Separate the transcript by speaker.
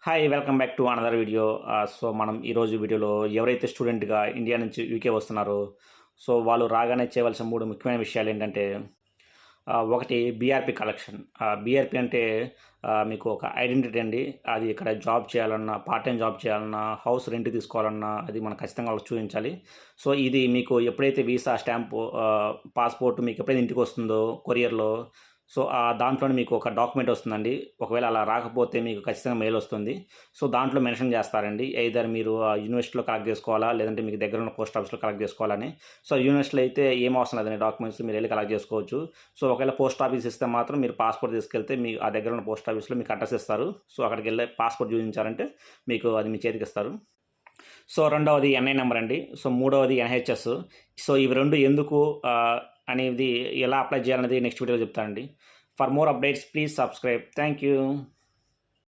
Speaker 1: Hi welcome back to another video. So మనం ఈరోజు వీడియోలో ఎవరైతే స్టూడెంట్గా ఇండియా నుంచి యూకే వస్తున్నారో సో వాళ్ళు రాగానే చేయవలసిన మూడు ముఖ్యమైన విషయాలు ఏంటంటే ఒకటి బీఆర్పీ కలెక్షన్. బీఆర్పీ అంటే మీకు ఒక ఐడెంటిటీ అండి. అది ఇక్కడ జాబ్ చేయాలన్నా, పార్ట్ టైం జాబ్ చేయాలన్నా, హౌస్ రెంట్ తీసుకోవాలన్నా అది మనం ఖచ్చితంగా వాళ్ళకి చూపించాలి. సో ఇది మీకు ఎప్పుడైతే వీసా స్టాంపు, పాస్పోర్ట్ మీకు ఎప్పుడైతే ఇంటికి వస్తుందో కొరియర్లో, సో దాంట్లోనే మీకు ఒక డాక్యుమెంట్ వస్తుందండి. ఒకవేళ అలా రాకపోతే మీకు ఖచ్చితంగా మెయిల్ వస్తుంది. సో దాంట్లో మెన్షన్ చేస్తారండి, ఎయిదర్ మీరు యూనివర్సిటీలో కలెక్ట్ చేసుకోవాలా, లేదంటే మీకు దగ్గర ఉన్న పోస్ట్ ఆఫీస్లో కలెక్ట్ చేసుకోవాలని. సో యూనివర్సిటీలో అయితే ఏం అవసరం లేదండి, డాక్యుమెంట్స్ మీరు వెళ్ళి కలెక్ట్ చేసుకోవచ్చు. సో ఒకవేళ పోస్ట్ ఆఫీస్ ఇస్తే మాత్రం మీరు పాస్పోర్ట్ తీసుకెళ్తే మీ ఆ దగ్గర ఉన్న పోస్ట్ ఆఫీస్లో మీకు అడ్రస్ ఇస్తారు. సో అక్కడికి వెళ్ళి పాస్పోర్ట్ చూపించారంటే మీకు అది మీ చేతికి ఇస్తారు. సో రెండవది ఎన్ఐ నెంబర్ అండి. సో మూడవది ఎన్హెచ్ఎస్. సో ఇవి రెండు ఎందుకు అనేది ఎలా అప్లై చేయాలనేది నెక్స్ట్ వీడియోలో చెప్తానండి. For more updates please subscribe. Thank you.